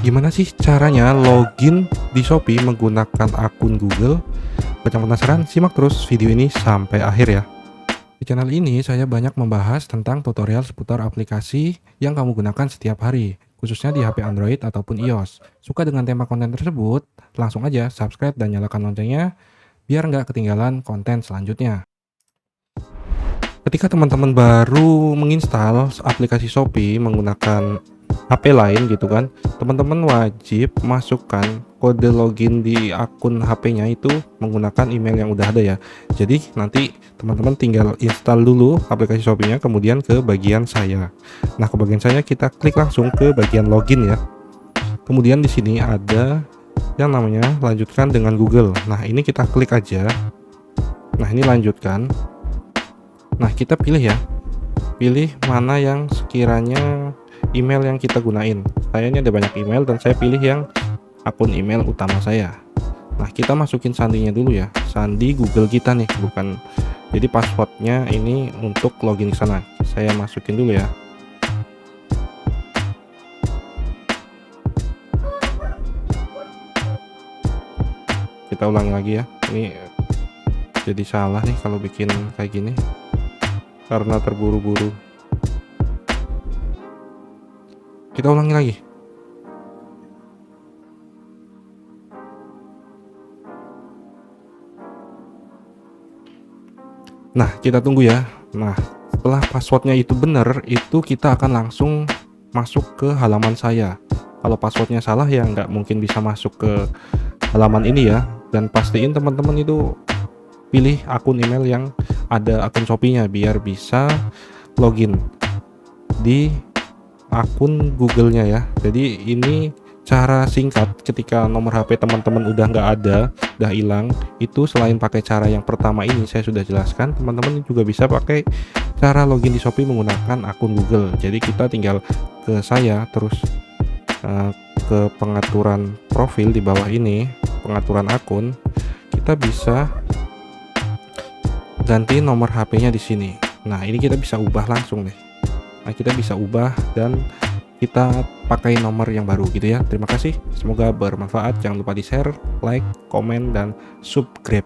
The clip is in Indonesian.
Gimana sih caranya login di Shopee menggunakan akun Google? Bacang penasaran? Simak terus video ini sampai akhir ya. Di channel ini saya banyak membahas tentang tutorial seputar aplikasi yang kamu gunakan setiap hari, khususnya di HP Android ataupun iOS. Suka dengan tema konten tersebut? Langsung aja subscribe dan nyalakan loncengnya biar nggak ketinggalan konten selanjutnya. Ketika teman-teman baru menginstal aplikasi Shopee menggunakan HP lain gitu kan, teman-teman wajib masukkan kode login di akun HP-nya itu menggunakan email yang udah ada ya. Jadi nanti teman-teman tinggal install dulu aplikasi Shopee-nya, kemudian ke bagian saya. Nah, ke bagian saya kita klik langsung ke bagian login ya. Kemudian di sini ada yang namanya lanjutkan dengan Google. Nah, ini kita klik aja. Nah, ini lanjutkan. Nah, kita pilih ya. Pilih mana yang sekiranya email yang kita gunain. Saya ini ada banyak email dan saya pilih yang akun email utama saya. Nah, kita masukin sandinya dulu ya. Sandi Google kita nih, bukan. Jadi passwordnya ini untuk login ke sana. Saya masukin dulu ya. Kita ulangi lagi ya. Ini jadi salah nih kalau bikin kayak gini karena terburu-buru. Kita ulangi lagi. Nah, kita tunggu ya. Nah, setelah passwordnya itu benar, itu kita akan langsung masuk ke halaman saya. Kalau passwordnya salah ya nggak mungkin bisa masuk ke halaman ini ya. Dan pastiin teman-teman itu pilih akun email yang ada akun Shopee-nya biar bisa login di akun Google-nya ya. Jadi ini cara singkat ketika nomor HP teman-teman udah nggak ada, udah hilang, itu selain pakai cara yang pertama ini saya sudah jelaskan, teman-teman juga bisa pakai cara login di Shopee menggunakan akun Google. Jadi kita tinggal ke saya, terus ke pengaturan profil di bawah ini, pengaturan akun, kita bisa ganti nomor HP-nya di sini. Nah, ini kita bisa ubah langsung deh. Nah, kita bisa ubah dan kita pakai nomor yang baru gitu ya. Terima kasih, semoga bermanfaat. Jangan lupa di share, like, komen, dan subscribe.